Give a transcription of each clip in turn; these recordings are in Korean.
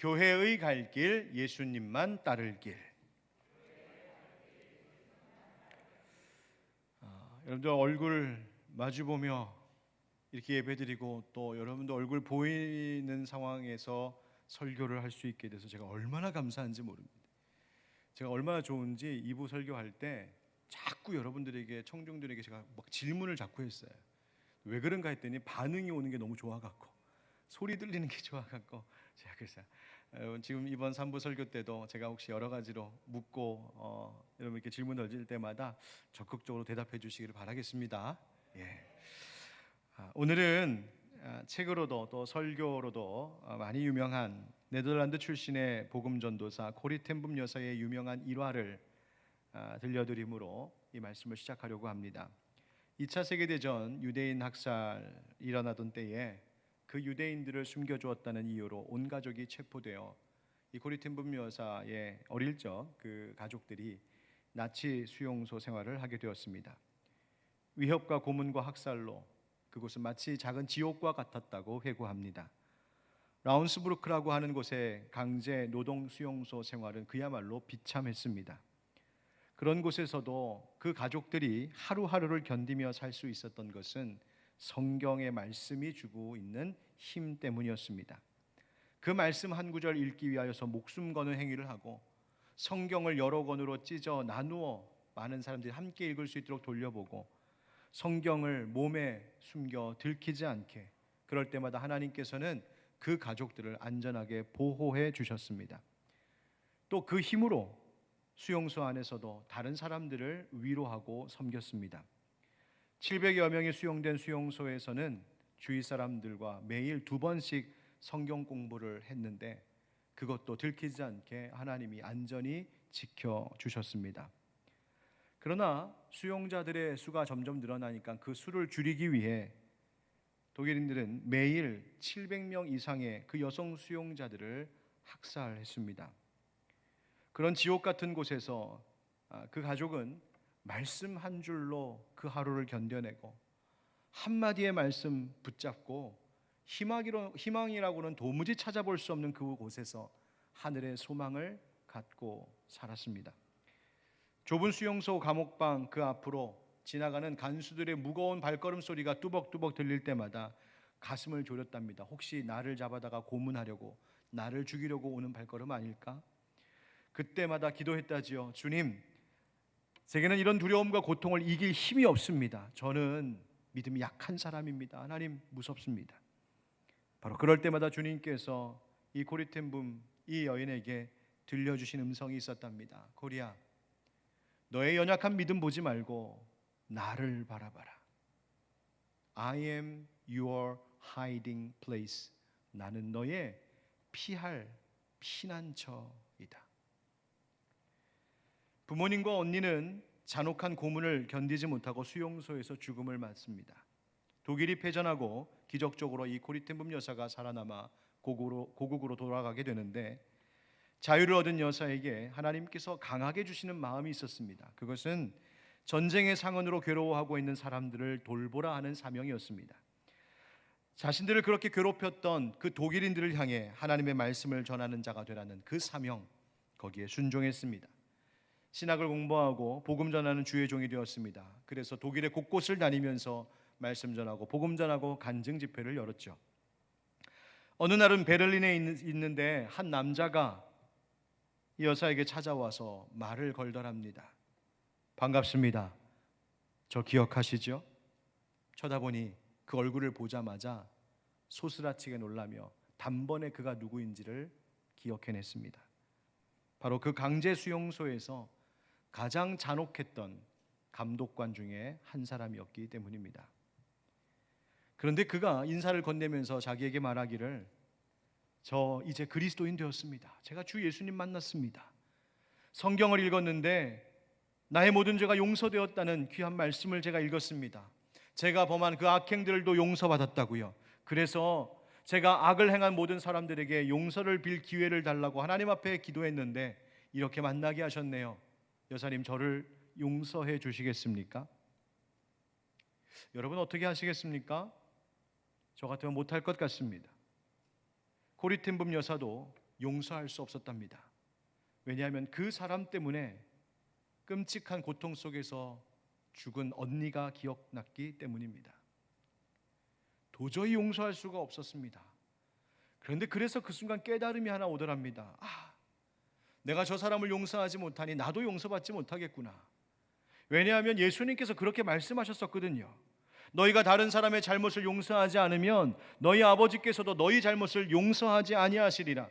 교회의 갈 길, 예수님만 따를 길. 여러분들 얼굴 마주보며 이렇게 예배드리고 또 여러분들 얼굴 보이는 상황에서 설교를 할 수 있게 돼서 제가 얼마나 감사한지 모릅니다. 제가 얼마나 좋은지 2부 설교할 때 자꾸 여러분들에게, 청중들에게 제가 막 질문을 자꾸 했어요. 왜 그런가 했더니 반응이 오는 게 너무 좋아갖고, 소리 들리는 게 좋아갖고, 제가 그래서 지금 이번 3부 설교 때도 제가 혹시 여러 가지로 묻고 여러분 이렇게 질문 던질 때마다 적극적으로 대답해 주시기를 바라겠습니다. 예. 오늘은 책으로도 또 설교로도 많이 유명한 네덜란드 출신의 복음 전도사 코리 텐붐 여사의 유명한 일화를 들려드림으로 이 말씀을 시작하려고 합니다. 2차 세계대전 유대인 학살이 일어나던 때에 그 유대인들을 숨겨주었다는 이유로 온 가족이 체포되어 이 코리 텐붐 여사의 어릴 적 그 가족들이 나치 수용소 생활을 하게 되었습니다. 위협과 고문과 학살로 그곳은 마치 작은 지옥과 같았다고 회고합니다. 라운스부르크라고 하는 곳의 강제 노동 수용소 생활은 그야말로 비참했습니다. 그런 곳에서도 그 가족들이 하루하루를 견디며 살 수 있었던 것은 성경의 말씀이 주고 있는 힘 때문이었습니다. 그 말씀 한 구절 읽기 위하여서 목숨 거는 행위를 하고 성경을 여러 권으로 찢어 나누어 많은 사람들이 함께 읽을 수 있도록 돌려보고 성경을 몸에 숨겨 들키지 않게 그럴 때마다 하나님께서는 그 가족들을 안전하게 보호해 주셨습니다. 또 그 힘으로 수용소 안에서도 다른 사람들을 위로하고 섬겼습니다. 700여 명이 수용된 수용소에서는 주위 사람들과 매일 2번씩 성경 공부를 했는데 그것도 들키지 않게 하나님이 안전히 지켜주셨습니다. 그러나 수용자들의 수가 점점 늘어나니까 그 수를 줄이기 위해 독일인들은 매일 700명 이상의 그 여성 수용자들을 학살했습니다. 그런 지옥 같은 곳에서 그 가족은 말씀 한 줄로 그 하루를 견뎌내고 한마디의 말씀 붙잡고 희망이라고는 도무지 찾아볼 수 없는 그곳에서 하늘의 소망을 갖고 살았습니다. 좁은 수용소 감옥방 그 앞으로 지나가는 간수들의 무거운 발걸음 소리가 뚜벅뚜벅 들릴 때마다 가슴을 졸였답니다. 혹시 나를 잡아다가 고문하려고, 나를 죽이려고 오는 발걸음 아닐까? 그때마다 기도했다지요. 주님, 제게는 이런 두려움과 고통을 이길 힘이 없습니다. 저는 믿음이 약한 사람입니다. 하나님, 무섭습니다. 바로 그럴 때마다 주님께서 이 코리 텐붐 이 여인에게 들려주신 음성이 있었답니다. 코리야, 너의 연약한 믿음 보지 말고 나를 바라봐라. I am your hiding place. 나는 너의 피할 피난처이다. 부모님과 언니는 잔혹한 고문을 견디지 못하고 수용소에서 죽음을 맞습니다. 독일이 패전하고 기적적으로 이 코리 텐붐 여사가 살아남아 고국으로 돌아가게 되는데 자유를 얻은 여사에게 하나님께서 강하게 주시는 마음이 있었습니다. 그것은 전쟁의 상흔으로 괴로워하고 있는 사람들을 돌보라 하는 사명이었습니다. 자신들을 그렇게 괴롭혔던 그 독일인들을 향해 하나님의 말씀을 전하는 자가 되라는 그 사명, 거기에 순종했습니다. 신학을 공부하고 복음 전하는 주의 종이 되었습니다. 그래서 독일의 곳곳을 다니면서 말씀 전하고 복음 전하고 간증 집회를 열었죠. 어느 날은 베를린에 있는데 한 남자가 이 여사에게 찾아와서 말을 걸더랍니다. 반갑습니다. 저 기억하시죠? 쳐다보니 그 얼굴을 보자마자 소스라치게 놀라며 단번에 그가 누구인지를 기억해냈습니다. 바로 그 강제 수용소에서 가장 잔혹했던 감독관 중에 한 사람이었기 때문입니다. 그런데 그가 인사를 건네면서 자기에게 말하기를, 저 이제 그리스도인 되었습니다. 제가 주 예수님 만났습니다. 성경을 읽었는데 나의 모든 죄가 용서되었다는 귀한 말씀을 제가 읽었습니다. 제가 범한 그 악행들도 용서받았다고요. 그래서 제가 악을 행한 모든 사람들에게 용서를 빌 기회를 달라고 하나님 앞에 기도했는데 이렇게 만나게 하셨네요. 여사님, 저를 용서해 주시겠습니까? 여러분 어떻게 하시겠습니까? 저 같으면 못할 것 같습니다. 코리 텐붐 여사도 용서할 수 없었답니다. 왜냐하면 그 사람 때문에 끔찍한 고통 속에서 죽은 언니가 기억났기 때문입니다. 도저히 용서할 수가 없었습니다. 그런데 그래서 그 순간 깨달음이 하나 오더랍니다. 내가 저 사람을 용서하지 못하니 나도 용서받지 못하겠구나. 왜냐하면 예수님께서 그렇게 말씀하셨었거든요. 너희가 다른 사람의 잘못을 용서하지 않으면 너희 아버지께서도 너희 잘못을 용서하지 아니하시리라.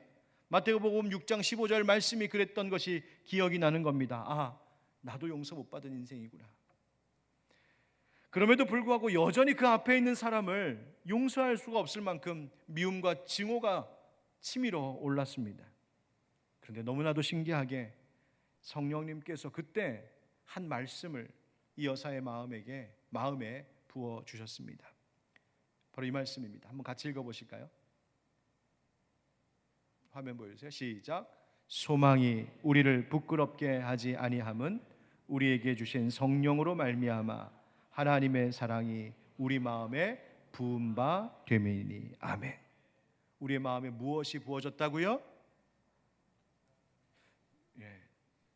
마태복음 6장 15절 말씀이 그랬던 것이 기억이 나는 겁니다. 나도 용서 못 받은 인생이구나. 그럼에도 불구하고 여전히 그 앞에 있는 사람을 용서할 수가 없을 만큼 미움과 증오가 치밀어 올랐습니다. 그런데 너무나도 신기하게 성령님께서 그때 한 말씀을 이 여사의 마음에 부어주셨습니다. 바로 이 말씀입니다. 한번 같이 읽어보실까요? 화면 보여주세요. 시작. 소망이 우리를 부끄럽게 하지 아니함은 우리에게 주신 성령으로 말미암아 하나님의 사랑이 우리 마음에 부은 바 됨이니. 아멘. 우리의 마음에 무엇이 부어졌다고요?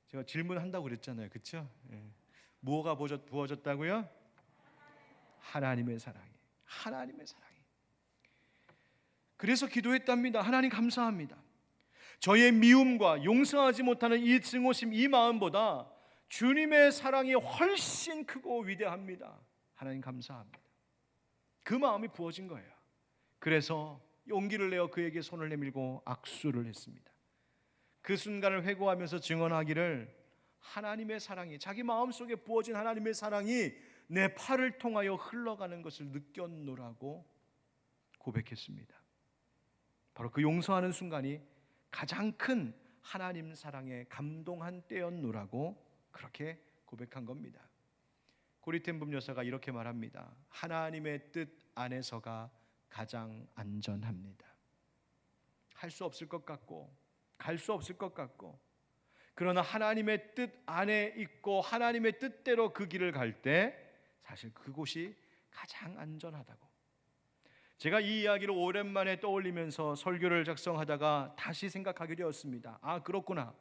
제가 질문한다고 그랬잖아요. 그렇죠? 뭐가 부어졌다고요? 하나님의 사랑이. 하나님의 사랑이. 그래서 기도했답니다. 하나님 감사합니다. 저의 미움과 용서하지 못하는 이 증오심, 이 마음보다 주님의 사랑이 훨씬 크고 위대합니다. 하나님 감사합니다. 그 마음이 부어진 거예요. 그래서 용기를 내어 그에게 손을 내밀고 악수를 했습니다. 그 순간을 회고하면서 증언하기를 하나님의 사랑이, 자기 마음속에 부어진 하나님의 사랑이 내 팔을 통하여 흘러가는 것을 느꼈노라고 고백했습니다. 바로 그 용서하는 순간이 가장 큰 하나님 사랑에 감동한 때였노라고 그렇게 고백한 겁니다. 고리텐붐 여사가 이렇게 말합니다. 하나님의 뜻 안에서가 가장 안전합니다. 할 수 없을 것 같고 갈 수 없을 것 같고, 그러나 하나님의 뜻 안에 있고 하나님의 뜻대로 그 길을 갈 때 사실 그곳이 가장 안전하다고. 제가 이 이야기를 오랜만에 떠올리면서 설교를 작성하다가 다시 생각하게 되었습니다. 그렇구나.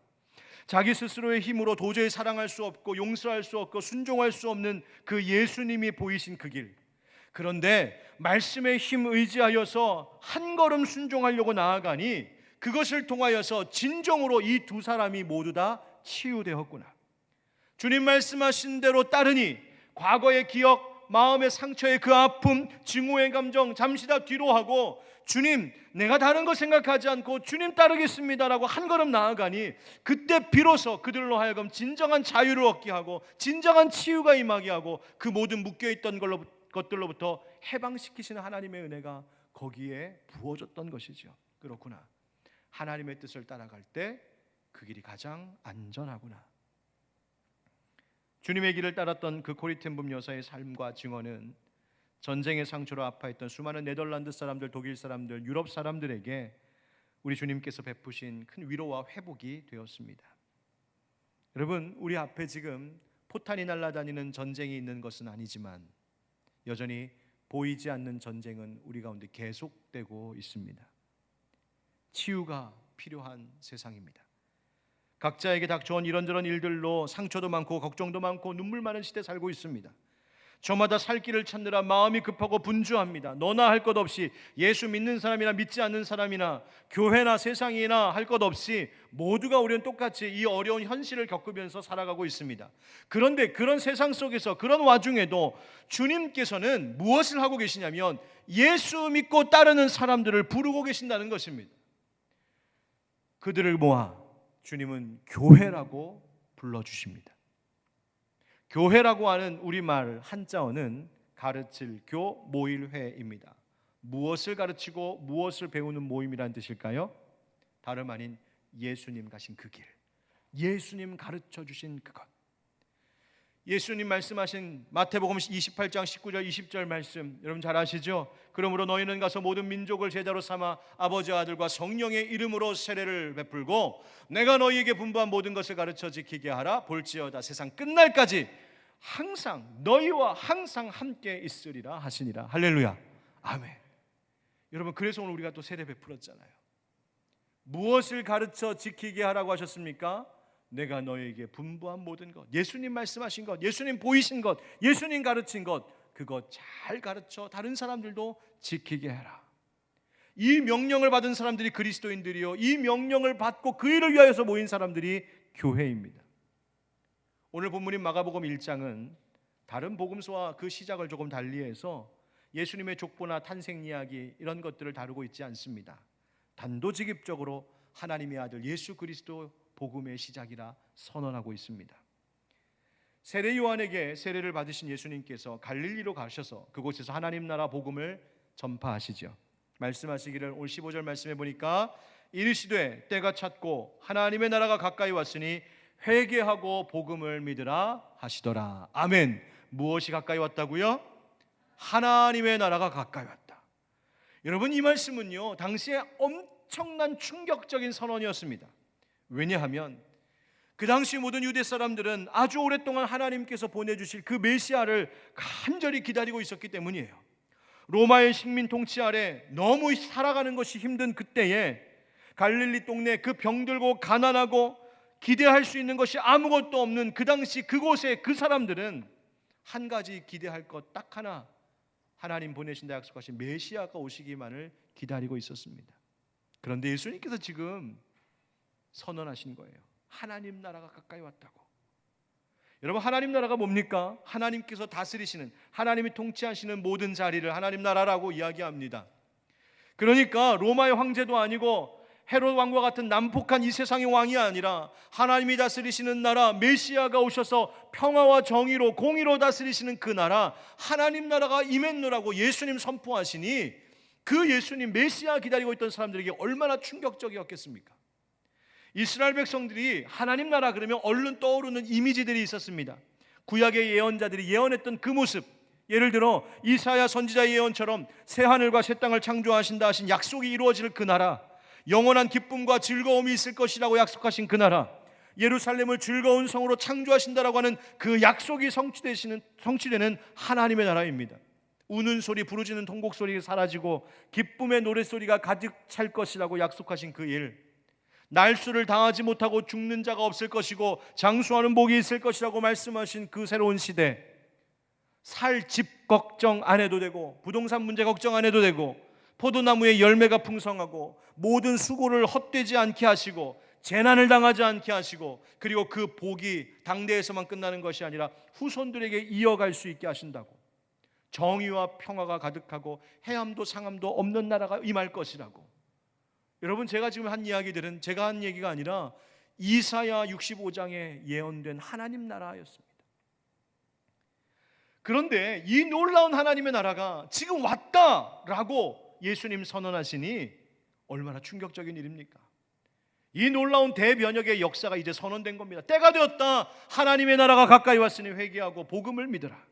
자기 스스로의 힘으로 도저히 사랑할 수 없고 용서할 수 없고 순종할 수 없는 그 예수님이 보이신 그 길. 그런데 말씀의 힘 의지하여서 한 걸음 순종하려고 나아가니 그것을 통하여서 진정으로 이 두 사람이 모두 다 치유되었구나. 주님 말씀하신 대로 따르니 과거의 기억, 마음의 상처의 그 아픔, 증오의 감정 잠시 다 뒤로 하고 주님, 내가 다른 거 생각하지 않고 주님 따르겠습니다라고 한 걸음 나아가니 그때 비로소 그들로 하여금 진정한 자유를 얻게 하고 진정한 치유가 임하게 하고 그 모든 묶여있던 것들로부터 해방시키시는 하나님의 은혜가 거기에 부어졌던 것이죠. 그렇구나. 하나님의 뜻을 따라갈 때 그 길이 가장 안전하구나. 주님의 길을 따랐던 그 고리텐붐 여사의 삶과 증언은 전쟁의 상처로 아파했던 수많은 네덜란드 사람들, 독일 사람들, 유럽 사람들에게 우리 주님께서 베푸신 큰 위로와 회복이 되었습니다. 여러분, 우리 앞에 지금 포탄이 날아다니는 전쟁이 있는 것은 아니지만 여전히 보이지 않는 전쟁은 우리 가운데 계속되고 있습니다. 치유가 필요한 세상입니다. 각자에게 닥쳐온 이런저런 일들로 상처도 많고 걱정도 많고 눈물 많은 시대에 살고 있습니다. 저마다 살 길을 찾느라 마음이 급하고 분주합니다. 너나 할 것 없이, 예수 믿는 사람이나 믿지 않는 사람이나 교회나 세상이나 할 것 없이 모두가 우리는 똑같이 이 어려운 현실을 겪으면서 살아가고 있습니다. 그런데 그런 세상 속에서, 그런 와중에도 주님께서는 무엇을 하고 계시냐면 예수 믿고 따르는 사람들을 부르고 계신다는 것입니다. 그들을 모아 주님은 교회라고 불러주십니다. 교회라고 하는 우리말 한자어는 가르칠 교, 모일 회입니다. 무엇을 가르치고 무엇을 배우는 모임이라는 뜻일까요? 다름 아닌 예수님 가신 그 길, 예수님 가르쳐 주신 그것. 예수님 말씀하신 마태복음 28장 19절 20절 말씀 여러분 잘 아시죠? 그러므로 너희는 가서 모든 민족을 제자로 삼아 아버지와 아들과 성령의 이름으로 세례를 베풀고 내가 너희에게 분부한 모든 것을 가르쳐 지키게 하라. 볼지어다 세상 끝날까지 항상 너희와 항상 함께 있으리라 하시니라. 할렐루야. 아멘. 여러분, 그래서 오늘 우리가 또 세례 베풀었잖아요. 무엇을 가르쳐 지키게 하라고 하셨습니까? 내가 너에게 분부한 모든 것, 예수님 말씀하신 것, 예수님 보이신 것, 예수님 가르친 것, 그거 잘 가르쳐 다른 사람들도 지키게 해라. 이 명령을 받은 사람들이 그리스도인들이요, 이 명령을 받고 그 일을 위하여서 모인 사람들이 교회입니다. 오늘 본문인 마가복음 1장은 다른 복음서와 그 시작을 조금 달리해서 예수님의 족보나 탄생 이야기 이런 것들을 다루고 있지 않습니다. 단도직입적으로 하나님의 아들 예수 그리스도 복음의 시작이라 선언하고 있습니다. 세례 요한에게 세례를 받으신 예수님께서 갈릴리로 가셔서 그곳에서 하나님 나라 복음을 전파하시죠. 말씀하시기를 올 15절 말씀해 보니까 이르시되 때가 찼고 하나님의 나라가 가까이 왔으니 회개하고 복음을 믿으라 하시더라. 아멘. 무엇이 가까이 왔다고요? 하나님의 나라가 가까이 왔다. 여러분, 이 말씀은요 당시에 엄청난 충격적인 선언이었습니다. 왜냐하면 그 당시 모든 유대 사람들은 아주 오랫동안 하나님께서 보내주실 그 메시아를 간절히 기다리고 있었기 때문이에요. 로마의 식민 통치 아래 너무 살아가는 것이 힘든 그때에 갈릴리 동네 그 병들고 가난하고 기대할 수 있는 것이 아무것도 없는 그 당시 그곳에 그 사람들은 한 가지 기대할 것 딱 하나, 하나님 보내신다 약속하신 메시아가 오시기만을 기다리고 있었습니다. 그런데 예수님께서 지금 선언하신 거예요. 하나님 나라가 가까이 왔다고. 여러분, 하나님 나라가 뭡니까? 하나님께서 다스리시는, 하나님이 통치하시는 모든 자리를 하나님 나라라고 이야기합니다. 그러니까 로마의 황제도 아니고 헤롯 왕과 같은 난폭한 이 세상의 왕이 아니라 하나님이 다스리시는 나라, 메시아가 오셔서 평화와 정의로 공의로 다스리시는 그 나라, 하나님 나라가 임했노라고 예수님 선포하시니 그 예수님 메시아 기다리고 있던 사람들에게 얼마나 충격적이었겠습니까? 이스라엘 백성들이 하나님 나라 그러면 얼른 떠오르는 이미지들이 있었습니다. 구약의 예언자들이 예언했던 그 모습, 예를 들어 이사야 선지자의 예언처럼 새 하늘과 새 땅을 창조하신다 하신 약속이 이루어질 그 나라, 영원한 기쁨과 즐거움이 있을 것이라고 약속하신 그 나라, 예루살렘을 즐거운 성으로 창조하신다라고 하는 그 약속이 성취되는 하나님의 나라입니다. 우는 소리, 부르짖는 통곡 소리가 사라지고 기쁨의 노랫소리가 가득 찰 것이라고 약속하신 그 일, 날수를 당하지 못하고 죽는 자가 없을 것이고 장수하는 복이 있을 것이라고 말씀하신 그 새로운 시대, 살 집 걱정 안 해도 되고 부동산 문제 걱정 안 해도 되고 포도나무의 열매가 풍성하고 모든 수고를 헛되지 않게 하시고 재난을 당하지 않게 하시고 그리고 그 복이 당대에서만 끝나는 것이 아니라 후손들에게 이어갈 수 있게 하신다고, 정의와 평화가 가득하고 해함도 상함도 없는 나라가 임할 것이라고. 여러분, 제가 지금 한 이야기들은 제가 한 얘기가 아니라 이사야 65장에 예언된 하나님 나라였습니다. 그런데 이 놀라운 하나님의 나라가 지금 왔다라고 예수님 선언하시니 얼마나 충격적인 일입니까? 이 놀라운 대변혁의 역사가 이제 선언된 겁니다. 때가 되었다. 하나님의 나라가 가까이 왔으니 회개하고 복음을 믿으라.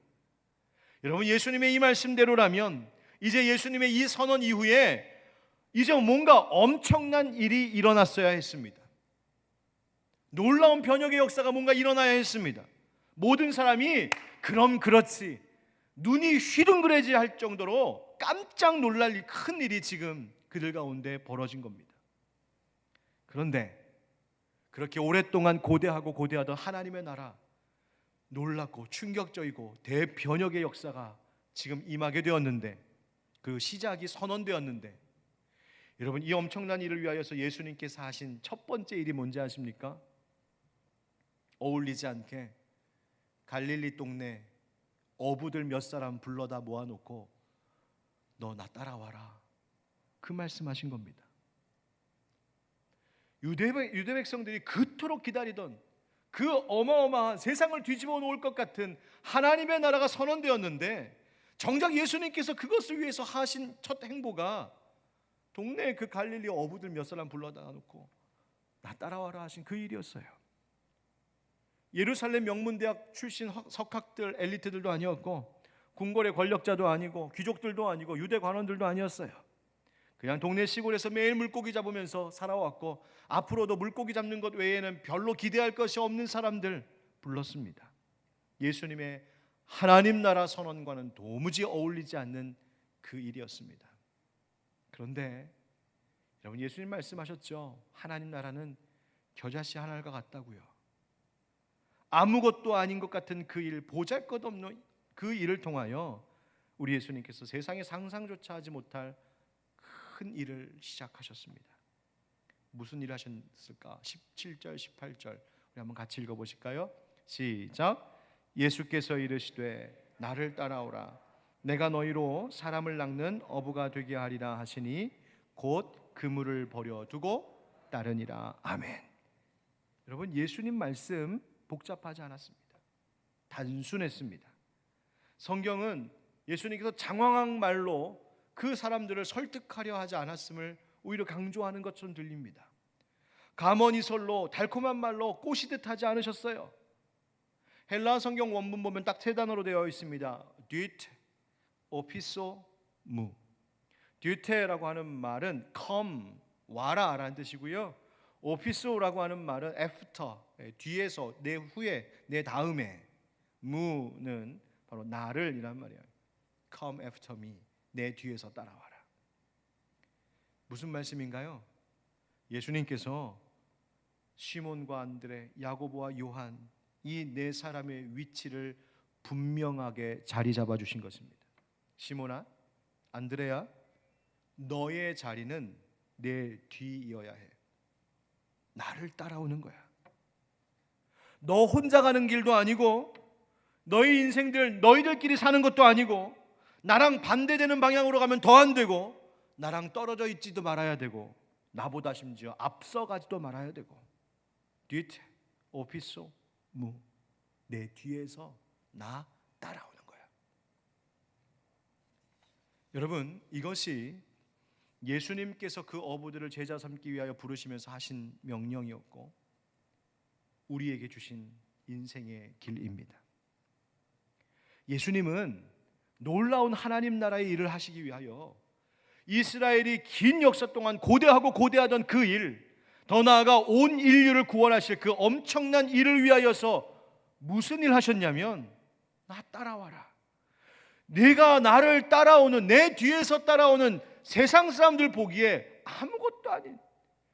여러분, 예수님의 이 말씀대로라면 이제 예수님의 이 선언 이후에 이제 뭔가 엄청난 일이 일어났어야 했습니다. 놀라운 변혁의 역사가 뭔가 일어나야 했습니다. 모든 사람이 그럼 그렇지, 눈이 휘둥그레지 할 정도로 깜짝 놀랄 큰 일이 지금 그들 가운데 벌어진 겁니다. 그런데 그렇게 오랫동안 고대하던 하나님의 나라, 놀랍고 충격적이고 대변혁의 역사가 지금 임하게 되었는데, 그 시작이 선언되었는데, 여러분, 이 엄청난 일을 위하여서 예수님께서 하신 첫 번째 일이 뭔지 아십니까? 어울리지 않게 갈릴리 동네 어부들 몇 사람 불러다 모아놓고 너 나 따라와라, 그 말씀하신 겁니다. 유대 백성들이 그토록 기다리던 그 어마어마한 세상을 뒤집어 놓을 것 같은 하나님의 나라가 선언되었는데, 정작 예수님께서 그것을 위해서 하신 첫 행보가 동네 그 갈릴리 어부들 몇 사람 불러다 놓고 나 따라와라 하신 그 일이었어요. 예루살렘 명문대학 출신 석학들, 엘리트들도 아니었고 궁궐의 권력자도 아니고 귀족들도 아니고 유대 관원들도 아니었어요. 그냥 동네 시골에서 매일 물고기 잡으면서 살아왔고 앞으로도 물고기 잡는 것 외에는 별로 기대할 것이 없는 사람들 불렀습니다. 예수님의 하나님 나라 선언과는 도무지 어울리지 않는 그 일이었습니다. 그런데 여러분, 예수님 말씀하셨죠. 하나님 나라는 겨자씨 하나가 같다고요. 아무것도 아닌 것 같은 그 일, 보잘것없는 그 일을 통하여 우리 예수님께서 세상에 상상조차 하지 못할 큰 일을 시작하셨습니다. 무슨 일 하셨을까? 17절 18절 우리 한번 같이 읽어보실까요? 시작. 예수께서 이르시되 나를 따라오라. 내가 너희로 사람을 낚는 어부가 되게 하리라 하시니 곧 그물을 버려두고 따르니라. 아멘. 여러분, 예수님 말씀 복잡하지 않았습니다. 단순했습니다. 성경은 예수님께서 장황한 말로 그 사람들을 설득하려 하지 않았음을 오히려 강조하는 것처럼 들립니다. 가머니설로 달콤한 말로 꼬시듯 하지 않으셨어요. 헬라 성경 원문 보면 딱 세 단어로 되어 있습니다. 듀테, 오피소, 무. 듀테라고 하는 말은 come, 와라 라는 뜻이고요. 오피소라고 하는 말은 after, 뒤에서, 내 후에, 내 다음에. 무는 바로 나를 이란 말이에요. come after me, 내 뒤에서 따라와라. 무슨 말씀인가요? 예수님께서 시몬과 안드레, 야고보와 요한 이 네 사람의 위치를 분명하게 자리 잡아 주신 것입니다. 시몬아, 안드레야, 너의 자리는 내 뒤이어야 해. 나를 따라오는 거야. 너 혼자 가는 길도 아니고 너희 인생들 너희들끼리 사는 것도 아니고 나랑 반대되는 방향으로 가면 더 안 되고 나랑 떨어져 있지도 말아야 되고 나보다 심지어 앞서가지도 말아야 되고 뒤에 오피소 무, 내 뒤에서 나 따라오는 거야. 여러분, 이것이 예수님께서 그 어부들을 제자 삼기 위하여 부르시면서 하신 명령이었고 우리에게 주신 인생의 길입니다. 예수님은 놀라운 하나님 나라의 일을 하시기 위하여 이스라엘이 긴 역사 동안 고대하고 고대하던 그 일, 더 나아가 온 인류를 구원하실 그 엄청난 일을 위하여서 무슨 일 하셨냐면 나 따라와라. 내가 나를 따라오는, 내 뒤에서 따라오는 세상 사람들 보기에 아무것도 아닌,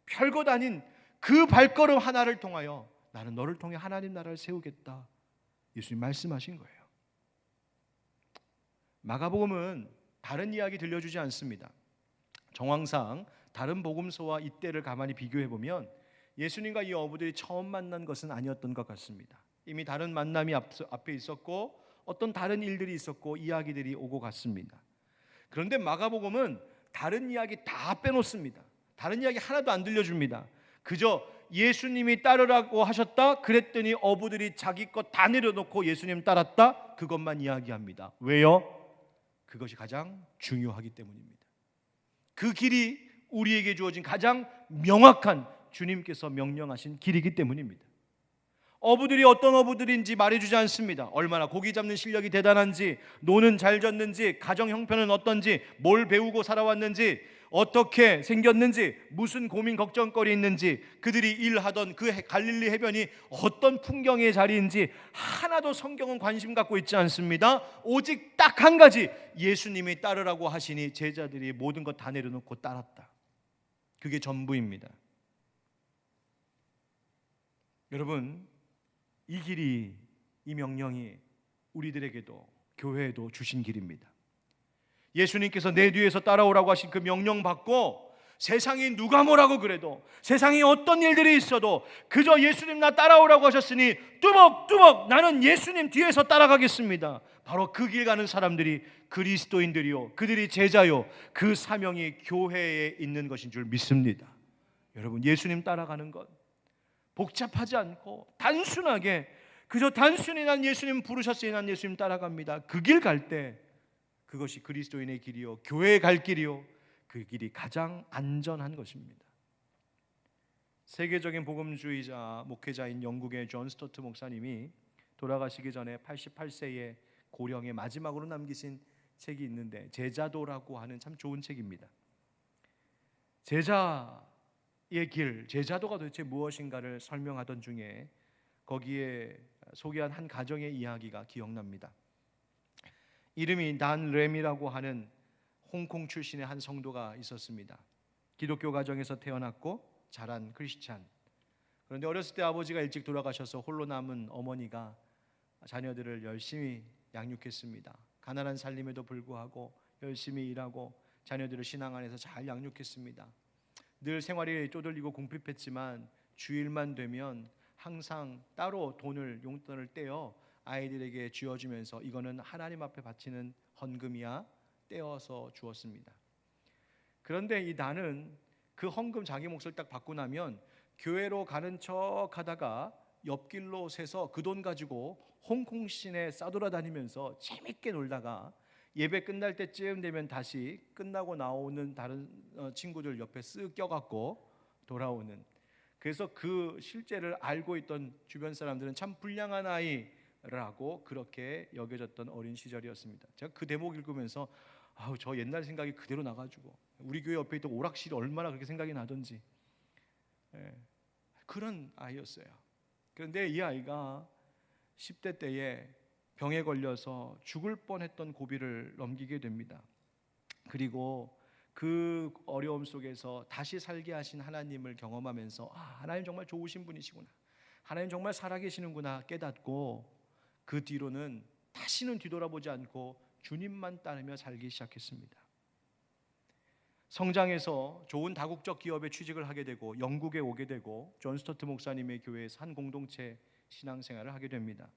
별것 아닌 그 발걸음 하나를 통하여 나는 너를 통해 하나님 나라를 세우겠다. 예수님 말씀하신 거예요. 마가복음은 다른 이야기 들려주지 않습니다. 정황상 다른 복음서와 이때를 가만히 비교해 보면 예수님과 이 어부들이 처음 만난 것은 아니었던 것 같습니다. 이미 다른 만남이 앞에 있었고 어떤 다른 일들이 있었고 이야기들이 오고 갔습니다. 그런데 마가복음은 다른 이야기 다 빼놓습니다. 다른 이야기 하나도 안 들려줍니다. 그저 예수님이 따르라고 하셨다 그랬더니 어부들이 자기 것 다 내려놓고 예수님 따랐다, 그것만 이야기합니다. 왜요? 그것이 가장 중요하기 때문입니다. 그 길이 우리에게 주어진 가장 명확한 주님께서 명령하신 길이기 때문입니다. 어부들이 어떤 어부들인지 말해주지 않습니다. 얼마나 고기 잡는 실력이 대단한지, 노는 잘 졌는지, 가정 형편은 어떤지, 뭘 배우고 살아왔는지, 어떻게 생겼는지, 무슨 고민 걱정거리 있는지, 그들이 일하던 그 갈릴리 해변이 어떤 풍경의 자리인지 하나도 성경은 관심 갖고 있지 않습니다. 오직 딱 한 가지, 예수님이 따르라고 하시니 제자들이 모든 것 다 내려놓고 따랐다. 그게 전부입니다. 여러분, 이 길이, 이 명령이 우리들에게도 교회에도 주신 길입니다. 예수님께서 내 뒤에서 따라오라고 하신 그 명령 받고 세상이 누가 뭐라고 그래도, 세상에 어떤 일들이 있어도 그저 예수님 나 따라오라고 하셨으니 뚜벅뚜벅 나는 예수님 뒤에서 따라가겠습니다. 바로 그 길 가는 사람들이 그리스도인들이요, 그들이 제자요, 그 사명이 교회에 있는 것인 줄 믿습니다. 여러분, 예수님 따라가는 것 복잡하지 않고 단순하게 그저 단순히 난 예수님 부르셨으니 난 예수님 따라갑니다. 그 길 갈 때 그것이 그리스도인의 길이요, 교회에 갈 길이요, 그 길이 가장 안전한 것입니다. 세계적인 복음주의자 목회자인 영국의 존 스토트 목사님이 돌아가시기 전에 88세의 고령의 마지막으로 남기신 책이 있는데 제자도라고 하는 참 좋은 책입니다. 제자의 길, 제자도가 도대체 무엇인가를 설명하던 중에 거기에 소개한 한 가정의 이야기가 기억납니다. 이름이 난 램이라고 하는 홍콩 출신의 한 성도가 있었습니다. 기독교 가정에서 태어났고 자란 크리스찬. 그런데 어렸을 때 아버지가 일찍 돌아가셔서 홀로 남은 어머니가 자녀들을 열심히 양육했습니다. 가난한 살림에도 불구하고 열심히 일하고 자녀들을 신앙 안에서 잘 양육했습니다. 늘 생활이 쪼들리고 궁핍했지만 주일만 되면 항상 따로 용돈을 떼어 아이들에게 쥐어주면서 이거는 하나님 앞에 바치는 헌금이야 떼어서 주었습니다. 그런데 이 나는 그 헌금 자기 몫을 딱 받고 나면 교회로 가는 척 하다가 옆길로 새서 그 돈 가지고 홍콩 시내에 싸돌아다니면서 재밌게 놀다가 예배 끝날 때쯤 되면 다시 끝나고 나오는 다른 친구들 옆에 쓱 껴갖고 돌아오는, 그래서 그 실제를 알고 있던 주변 사람들은 참 불량한 아이라고 그렇게 여겨졌던 어린 시절이었습니다. 제가 그 대목 읽으면서 저 옛날 생각이 그대로 나가지고 우리 교회 옆에 있던 오락실이 얼마나 그렇게 생각이 나던지, 그런 아이였어요. 그런데 이 아이가 10대 때에 병에 걸려서 죽을 뻔했던 고비를 넘기게 됩니다. 그리고 그 어려움 속에서 다시 살게 하신 하나님을 경험하면서 하나님 정말 좋으신 분이시구나, 하나님 정말 살아계시는구나 깨닫고 그 뒤로는 다시는 뒤돌아보지 않고 주님만 따르며 살기 시작했습니다. 성장해서 좋은 다국적 기업에 취직을 하게 되고 영국에 오게 되고 존 스토트 목사님의 교회에서 한 공동체 신앙생활을 하게 됩니다.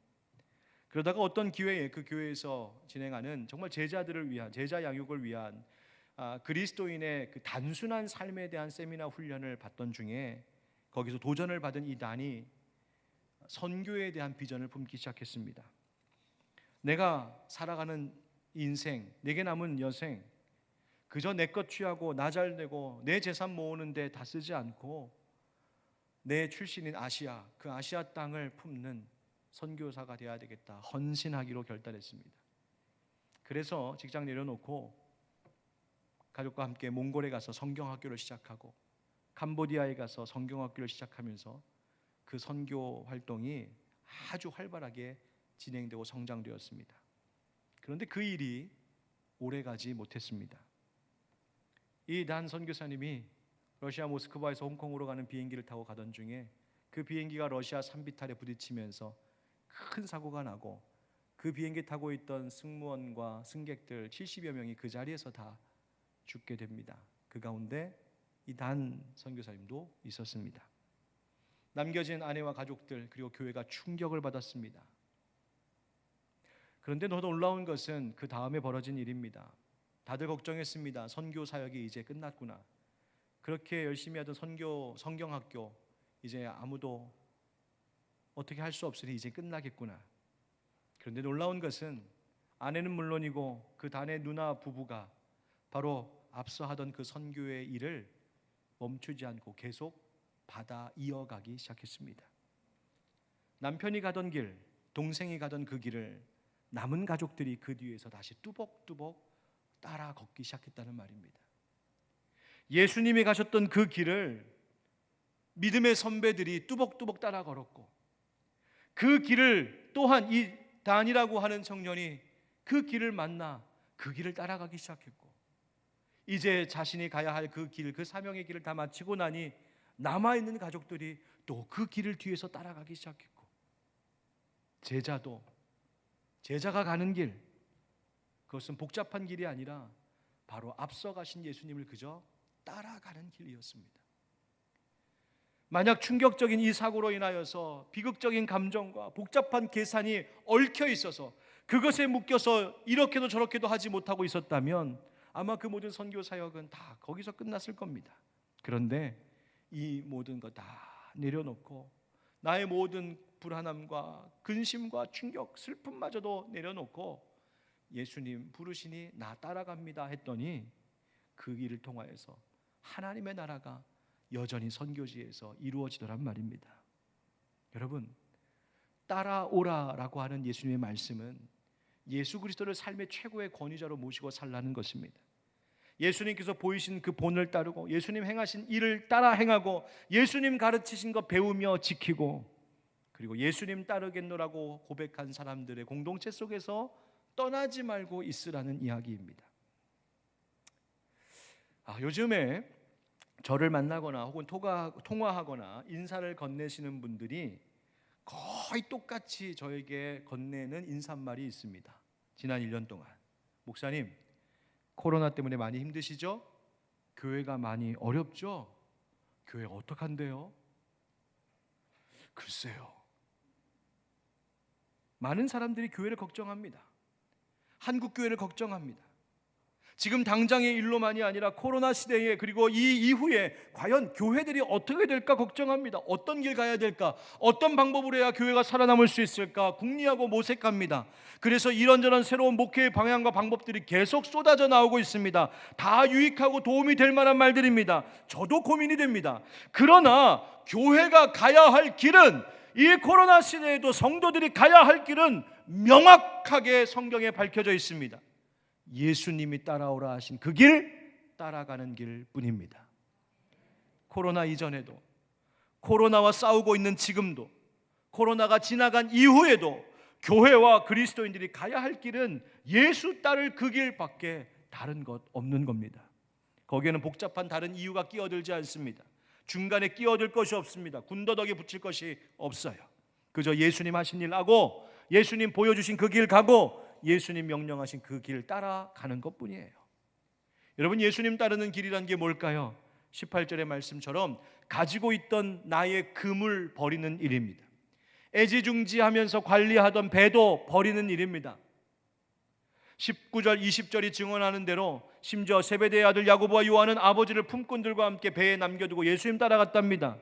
그러다가 어떤 기회에 그 교회에서 진행하는 정말 제자들을 위한, 제자 양육을 위한 그리스도인의 그 단순한 삶에 대한 세미나 훈련을 받던 중에 거기서 도전을 받은 이 단이 선교에 대한 비전을 품기 시작했습니다. 내가 살아가는 인생, 내게 남은 여생, 그저 내 것 취하고 나 잘 되고 내 재산 모으는데 다 쓰지 않고 내 출신인 아시아, 그 아시아 땅을 품는 선교사가 되어야 되겠다 헌신하기로 결단했습니다. 그래서 직장 내려놓고 가족과 함께 몽골에 가서 성경학교를 시작하고 캄보디아에 가서 성경학교를 시작하면서 그 선교 활동이 아주 활발하게 진행되고 성장되었습니다. 그런데 그 일이 오래가지 못했습니다. 이 난 선교사님이 러시아 모스크바에서 홍콩으로 가는 비행기를 타고 가던 중에 그 비행기가 러시아 산비탈에 부딪히면서 큰 사고가 나고 그 비행기 타고 있던 승무원과 승객들 70여 명이 그 자리에서 다 죽게 됩니다. 그 가운데 이 단 선교사님도 있었습니다. 남겨진 아내와 가족들 그리고 교회가 충격을 받았습니다. 그런데 더 놀라운 것은 그 다음에 벌어진 일입니다. 다들 걱정했습니다. 선교 사역이 이제 끝났구나. 그렇게 열심히 하던 성경학교 이제 아무도 어떻게 할 수 없으니 이제 끝나겠구나. 그런데 놀라운 것은 아내는 물론이고 그 단의 누나 부부가 바로 앞서 하던 그 선교의 일을 멈추지 않고 계속 받아 이어가기 시작했습니다. 남편이 가던 길, 동생이 가던 그 길을 남은 가족들이 그 뒤에서 다시 뚜벅뚜벅 따라 걷기 시작했다는 말입니다. 예수님이 가셨던 그 길을 믿음의 선배들이 뚜벅뚜벅 따라 걸었고 그 길을 또한 이 단이라고 하는 청년이 그 길을 만나 그 길을 따라가기 시작했고 이제 자신이 가야 할 그 길, 그 사명의 길을 다 마치고 나니 남아있는 가족들이 또 그 길을 뒤에서 따라가기 시작했고 제자가 가는 길, 그것은 복잡한 길이 아니라 바로 앞서 가신 예수님을 그저 따라가는 길이었습니다. 만약 충격적인 이 사고로 인하여서 비극적인 감정과 복잡한 계산이 얽혀 있어서 그것에 묶여서 이렇게도 저렇게도 하지 못하고 있었다면 아마 그 모든 선교 사역은 다 거기서 끝났을 겁니다. 그런데 이 모든 것 다 내려놓고 나의 모든 불안함과 근심과 충격, 슬픔마저도 내려놓고 예수님 부르시니 나 따라갑니다 했더니 그 길을 통하여서 하나님의 나라가 여전히 선교지에서 이루어지더란 말입니다. 여러분, 따라오라라고 하는 예수님의 말씀은 예수 그리스도를 삶의 최고의 권위자로 모시고 살라는 것입니다. 예수님께서 보이신 그 본을 따르고 예수님 행하신 일을 따라 행하고 예수님 가르치신 것 배우며 지키고 그리고 예수님 따르겠노라고 고백한 사람들의 공동체 속에서 떠나지 말고 있으라는 이야기입니다. 요즘에 저를 만나거나 혹은 통화하거나 인사를 건네시는 분들이 거의 똑같이 저에게 건네는 인사말이 있습니다. 지난 1년 동안, 목사님, 코로나 때문에 많이 힘드시죠? 교회가 많이 어렵죠? 교회가 어떡한데요? 글쎄요, 많은 사람들이 교회를 걱정합니다. 한국 교회를 걱정합니다. 지금 당장의 일로만이 아니라 코로나 시대에, 그리고 이 이후에 과연 교회들이 어떻게 될까 걱정합니다. 어떤 길 가야 될까? 어떤 방법으로 해야 교회가 살아남을 수 있을까? 궁리하고 모색합니다. 그래서 이런저런 새로운 목회의 방향과 방법들이 계속 쏟아져 나오고 있습니다. 다 유익하고 도움이 될 만한 말들입니다. 저도 고민이 됩니다. 그러나 교회가 가야 할 길은, 이 코로나 시대에도 성도들이 가야 할 길은 명확하게 성경에 밝혀져 있습니다. 예수님이 따라오라 하신 그 길, 따라가는 길 뿐입니다. 코로나 이전에도, 코로나와 싸우고 있는 지금도, 코로나가 지나간 이후에도 교회와 그리스도인들이 가야 할 길은 예수 따를 그 길밖에 다른 것 없는 겁니다. 거기에는 복잡한 다른 이유가 끼어들지 않습니다. 중간에 끼어들 것이 없습니다. 군더더기 붙일 것이 없어요. 그저 예수님 하신 일 하고, 예수님 보여주신 그 길 가고, 예수님 명령하신 그 길 따라가는 것뿐이에요. 여러분, 예수님 따르는 길이란 게 뭘까요? 18절의 말씀처럼 가지고 있던 나의 금을 버리는 일입니다. 애지중지하면서 관리하던 배도 버리는 일입니다. 19절 20절이 증언하는 대로 심지어 세베대의 아들 야고보와 요한은 아버지를 품꾼들과 함께 배에 남겨두고 예수님 따라갔답니다.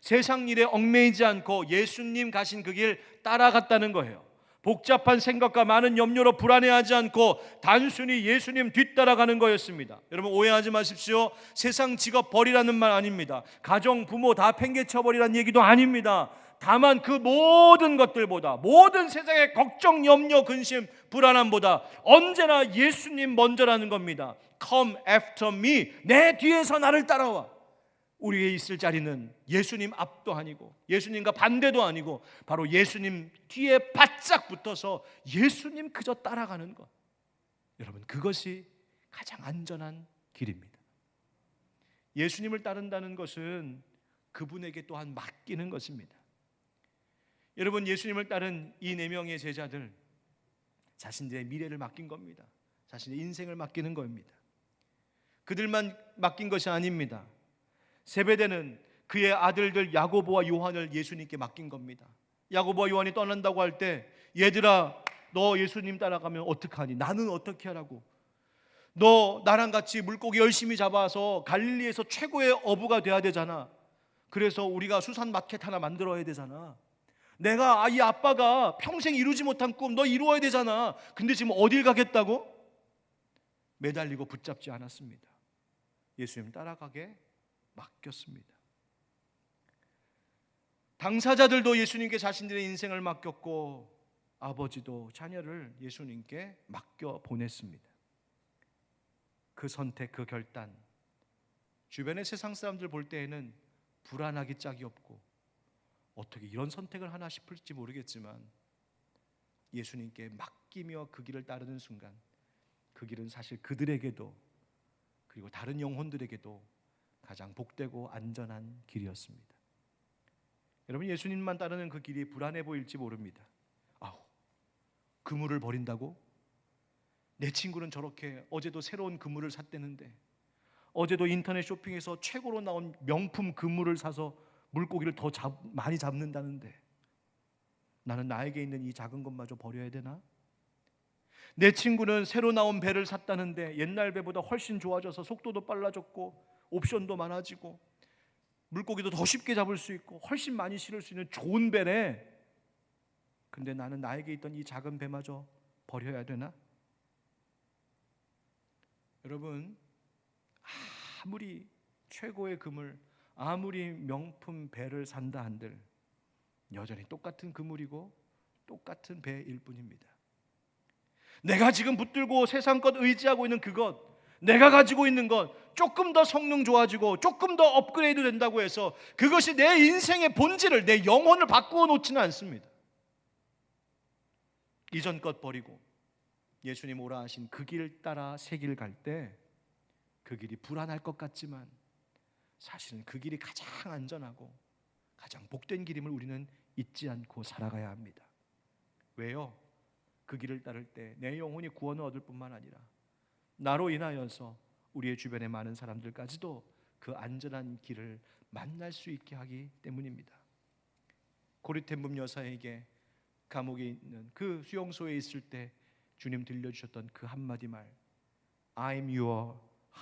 세상 일에 얽매이지 않고 예수님 가신 그 길 따라갔다는 거예요. 복잡한 생각과 많은 염려로 불안해하지 않고 단순히 예수님 뒤따라가는 거였습니다. 여러분, 오해하지 마십시오. 세상 직업 버리라는 말 아닙니다. 가정, 부모 다 팽개쳐버리라는 얘기도 아닙니다. 다만 그 모든 것들보다, 모든 세상의 걱정, 염려, 근심, 불안함보다 언제나 예수님 먼저라는 겁니다. Come after me, 내 뒤에서 나를 따라와. 우리의 있을 자리는 예수님 앞도 아니고 예수님과 반대도 아니고 바로 예수님 뒤에 바짝 붙어서 예수님 그저 따라가는 것. 여러분, 그것이 가장 안전한 길입니다. 예수님을 따른다는 것은 그분에게 또한 맡기는 것입니다. 여러분, 예수님을 따른 이 4명의 제자들, 자신들의 미래를 맡긴 겁니다. 자신의 인생을 맡기는 겁니다. 그들만 맡긴 것이 아닙니다. 세베대는 그의 아들들 야고보와 요한을 예수님께 맡긴 겁니다. 야고보와 요한이 떠난다고 할 때, 얘들아, 너 예수님 따라가면 어떡하니? 나는 어떻게 하라고? 너 나랑 같이 물고기 열심히 잡아서 갈릴리에서 최고의 어부가 돼야 되잖아. 그래서 우리가 수산 마켓 하나 만들어야 되잖아. 내가 이 아빠가 평생 이루지 못한 꿈 너 이루어야 되잖아. 근데 지금 어딜 가겠다고? 매달리고 붙잡지 않았습니다. 예수님 따라가게 맡겼습니다. 당사자들도 예수님께 자신들의 인생을 맡겼고, 아버지도 자녀를 예수님께 맡겨 보냈습니다. 그 선택, 그 결단, 주변의 세상 사람들 볼 때에는 불안하기 짝이 없고 어떻게 이런 선택을 하나 싶을지 모르겠지만, 예수님께 맡기며 그 길을 따르는 순간 그 길은 사실 그들에게도, 그리고 다른 영혼들에게도 가장 복되고 안전한 길이었습니다. 여러분, 예수님만 따르는 그 길이 불안해 보일지 모릅니다. 그물을 버린다고? 내 친구는 저렇게 어제도 새로운 그물을 샀대는데, 어제도 인터넷 쇼핑에서 최고로 나온 명품 그물을 사서 물고기를 더 많이 잡는다는데, 나는 나에게 있는 이 작은 것마저 버려야 되나? 내 친구는 새로 나온 배를 샀다는데 옛날 배보다 훨씬 좋아져서 속도도 빨라졌고 옵션도 많아지고 물고기도 더 쉽게 잡을 수 있고 훨씬 많이 실을 수 있는 좋은 배네. 근데 나는 나에게 있던 이 작은 배마저 버려야 되나? 여러분, 아무리 최고의 그물, 아무리 명품 배를 산다 한들 여전히 똑같은 그물이고 똑같은 배일 뿐입니다. 내가 지금 붙들고 세상 것 의지하고 있는 그것, 내가 가지고 있는 것, 조금 더 성능 좋아지고 조금 더 업그레이드 된다고 해서 그것이 내 인생의 본질을, 내 영혼을 바꾸어 놓지는 않습니다. 이전 것 버리고 예수님 오라 하신 그 길 따라 새 길 갈 때 그 길이 불안할 것 같지만 사실은 그 길이 가장 안전하고 가장 복된 길임을 우리는 잊지 않고 살아가야 합니다. 왜요? 그 길을 따를 때 내 영혼이 구원을 얻을 뿐만 아니라 나로 인하여서 우리의 주변의 많은 사람들까지도 그 안전한 길을 만날 수 있게 하기 때문입니다. 고리텐붐 여사에게 감옥에 있는 그 수용소에 있을 때 주님 들려주셨던 그 한마디 말, I'm your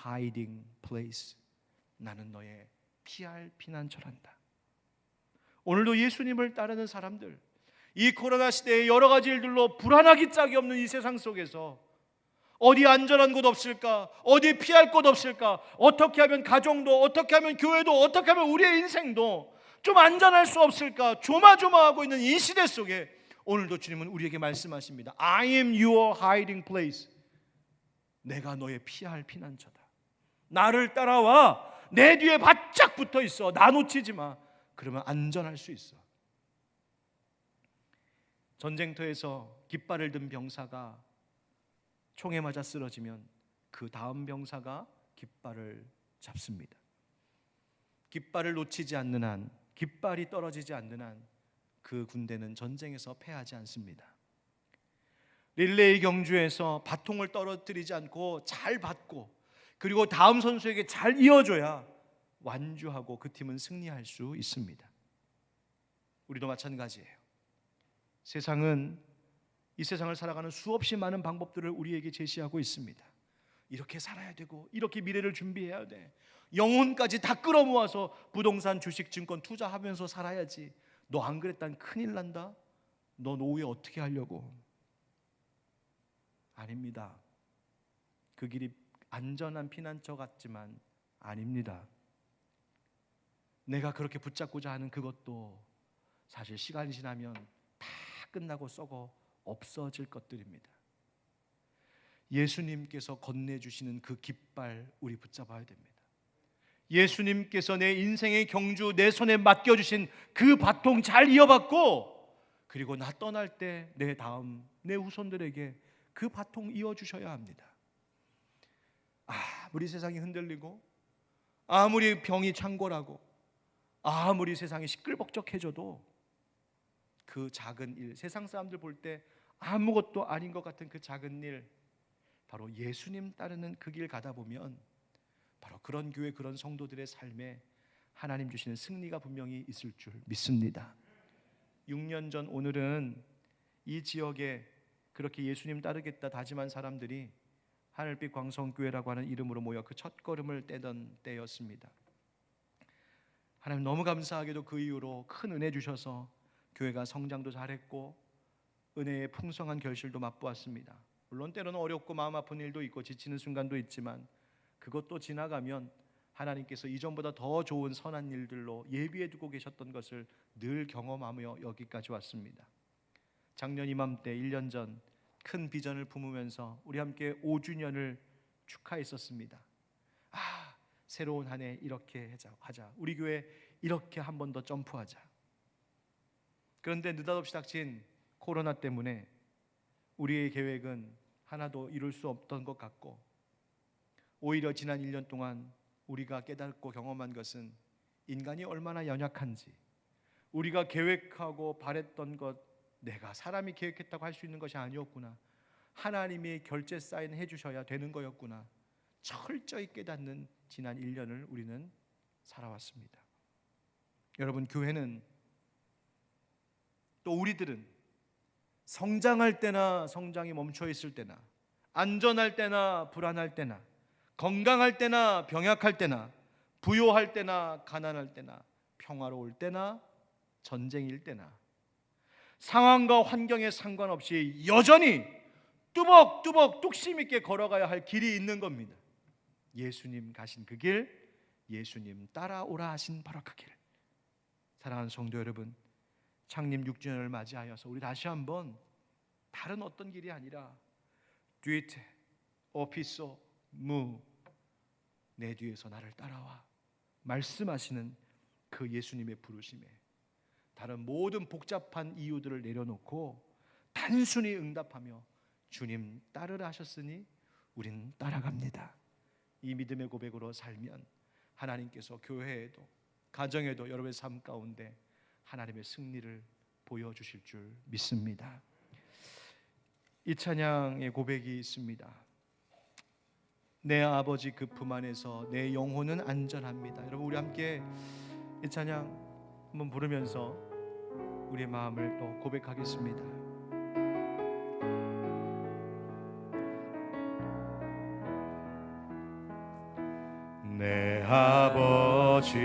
hiding place. 나는 너의 피할 피난처란다. 오늘도 예수님을 따르는 사람들, 이 코로나 시대의 여러 가지 일들로 불안하기 짝이 없는 이 세상 속에서 어디 안전한 곳 없을까? 어디 피할 곳 없을까? 어떻게 하면 가정도, 어떻게 하면 교회도, 어떻게 하면 우리의 인생도 좀 안전할 수 없을까? 조마조마하고 있는 이 시대 속에 오늘도 주님은 우리에게 말씀하십니다. I am your hiding place. 내가 너의 피할 피난처다. 나를 따라와. 내 뒤에 바짝 붙어 있어. 나 놓치지 마. 그러면 안전할 수 있어. 전쟁터에서 깃발을 든 병사가 총에 맞아 쓰러지면 그 다음 병사가 깃발을 잡습니다. 깃발을 놓치지 않는 한, 깃발이 떨어지지 않는 한 그 군대는 전쟁에서 패하지 않습니다. 릴레이 경주에서 바통을 떨어뜨리지 않고 잘 받고 그리고 다음 선수에게 잘 이어줘야 완주하고 그 팀은 승리할 수 있습니다. 우리도 마찬가지예요. 이 세상을 살아가는 수없이 많은 방법들을 우리에게 제시하고 있습니다. 이렇게 살아야 되고 이렇게 미래를 준비해야 돼. 영혼까지 다 끌어모아서 부동산, 주식, 증권 투자하면서 살아야지. 너 안 그랬다면 큰일 난다. 너 노후에 어떻게 하려고? 아닙니다. 그 길이 안전한 피난처 같지만 아닙니다. 내가 그렇게 붙잡고자 하는 그것도 사실 시간이 지나면 다 끝나고 썩어 없어질 것들입니다. 예수님께서 건네주시는 그 깃발 우리 붙잡아야 됩니다. 예수님께서 내 인생의 경주 내 손에 맡겨주신 그 바통 잘 이어받고 그리고 나 떠날 때 내 다음 내 후손들에게 그 바통 이어주셔야 합니다. 아무리 세상이 흔들리고 아무리 병이 창궐하고 아무리 세상이 시끌벅적해져도 그 작은 일, 세상 사람들 볼 때 아무것도 아닌 것 같은 그 작은 일, 바로 예수님 따르는 그 길 가다 보면 바로 그런 교회, 그런 성도들의 삶에 하나님 주시는 승리가 분명히 있을 줄 믿습니다. 6년 전 오늘은 이 지역에 그렇게 예수님 따르겠다 다짐한 사람들이 하늘빛 광성교회라고 하는 이름으로 모여 그 첫걸음을 떼던 때였습니다. 하나님 너무 감사하게도 그 이후로 큰 은혜 주셔서 교회가 성장도 잘했고 은혜의 풍성한 결실도 맛보았습니다. 물론 때로는 어렵고 마음 아픈 일도 있고 지치는 순간도 있지만 그것도 지나가면 하나님께서 이전보다 더 좋은 선한 일들로 예비해 두고 계셨던 것을 늘 경험하며 여기까지 왔습니다. 작년 이맘때 1년 전 큰 비전을 품으면서 우리 함께 5주년을 축하했었습니다. 새로운 한 해 이렇게 하자. 우리 교회 이렇게 한 번 더 점프하자. 그런데 느닷없이 닥친 코로나 때문에 우리의 계획은 하나도 이룰 수 없던 것 같고 오히려 지난 1년 동안 우리가 깨닫고 경험한 것은 인간이 얼마나 연약한지, 우리가 계획하고 바랬던 것 내가 사람이 계획했다고 할 수 있는 것이 아니었구나, 하나님이 결제 사인 해주셔야 되는 거였구나, 철저히 깨닫는 지난 1년을 우리는 살아왔습니다. 여러분, 교회는 또 우리들은 성장할 때나 성장이 멈춰 있을 때나, 안전할 때나 불안할 때나, 건강할 때나 병약할 때나, 부요할 때나 가난할 때나, 평화로울 때나 전쟁일 때나 상황과 환경에 상관없이 여전히 뚜벅뚜벅 뚝심 있게 걸어가야 할 길이 있는 겁니다. 예수님 가신 그 길, 예수님 따라오라 하신 바로 그 길. 사랑하는 성도 여러분, 창립 6주년을 맞이하여서 우리 다시 한번 다른 어떤 길이 아니라 뒤에 오피소 무 내 뒤에서 나를 따라와 말씀하시는 그 예수님의 부르심에 다른 모든 복잡한 이유들을 내려놓고 단순히 응답하며 주님 따르라 하셨으니 우린 따라갑니다. 이 믿음의 고백으로 살면 하나님께서 교회에도 가정에도 여러분의 삶 가운데 하나님의 승리를 보여주실 줄 믿습니다. 이 찬양의 고백이 있습니다. 내 아버지 그 품 안에서 내 영혼은 안전합니다. 여러분, 우리 함께 이 찬양 한번 부르면서 우리의 마음을 또 고백하겠습니다. 내 아버지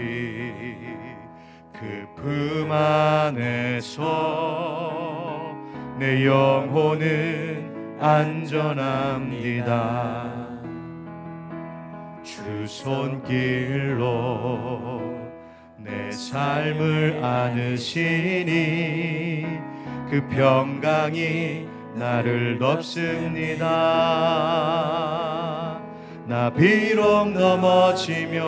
그 품 안에서 내 영혼은 안전합니다. 주 손길로 내 삶을 안으시니 그 평강이 나를 덮습니다. 나 비록 넘어지며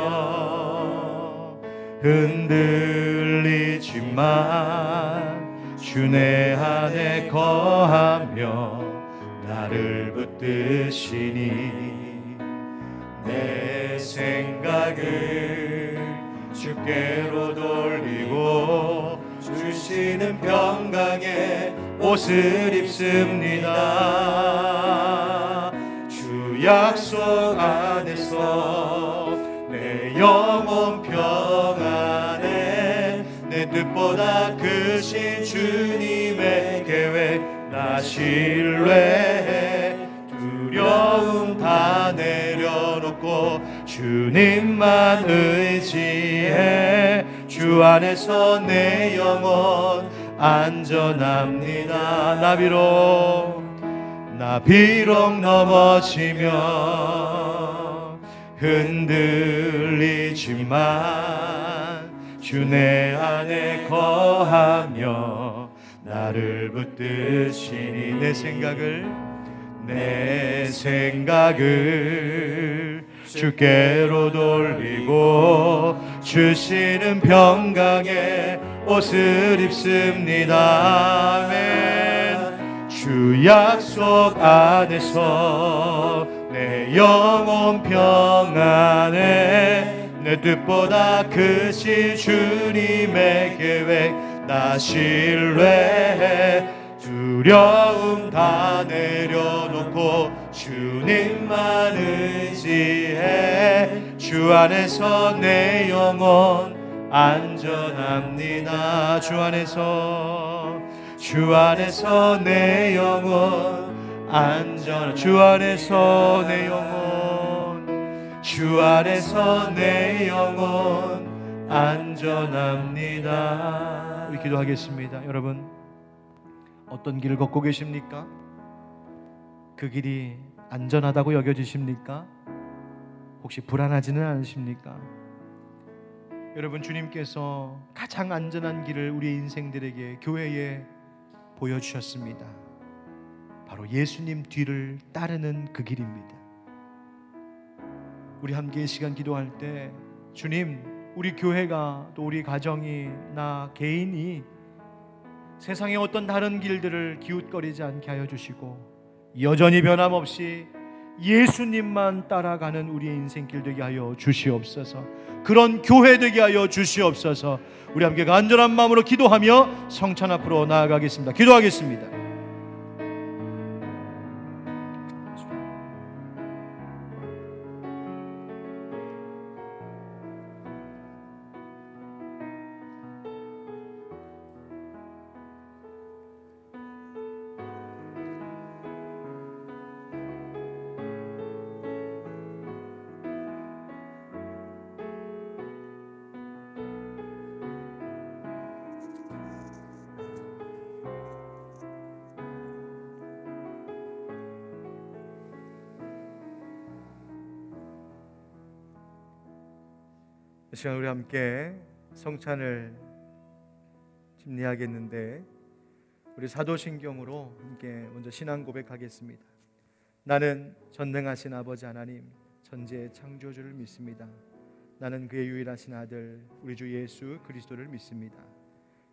흔들리지만 주 내 안에 거하며 나를 붙드시니 내 생각을 주께로 돌리고 주시는 평강의 옷을 입습니다. 주 약속 안에서 내 영혼 평안에 내 뜻보다 크신 주님의 계획 나 신뢰해 두려움 다 내려놓고 주님만 의지해 주 안에서 내 영혼 안전합니다. 나 비록 넘어지며 흔들리지만 주 내 안에 거하며 나를 붙드시니 내 생각을 주께로 돌리고 주시는 평강의 옷을 입습니다. 아멘. 주 약속 안에서 내 영혼 평안에 내 뜻보다 크신 주님의 계획 나 신뢰해 두려움 다 내려놓고 주님만 의지해 주 안에서 내 영혼 안전합니다. 주 안에서 내 영혼 안전 주 안에서 내 영혼 안전합니다. 우리 기도하겠습니다. 여러분, 어떤 길을 걷고 계십니까? 그 길이 안전하다고 여겨지십니까? 혹시 불안하지는 않으십니까? 여러분, 주님께서 가장 안전한 길을 우리의 인생들에게 교회에 보여주셨습니다. 바로 예수님 뒤를 따르는 그 길입니다. 우리 함께 이 시간 기도할 때 주님, 우리 교회가 또 우리 가정이 나 개인이 세상의 어떤 다른 길들을 기웃거리지 않게 하여 주시고 여전히 변함없이 예수님만 따라가는 우리의 인생길 되게 하여 주시옵소서. 그런 교회 되게 하여 주시옵소서. 우리 함께 간절한 마음으로 기도하며 성찬 앞으로 나아가겠습니다. 기도하겠습니다. 이 시간 우리 함께 성찬을 집례하겠는데 우리 사도신경으로 함께 먼저 신앙 고백하겠습니다. 나는 전능하신 아버지 하나님 전지의 창조주를 믿습니다. 나는 그의 유일하신 아들 우리 주 예수 그리스도를 믿습니다.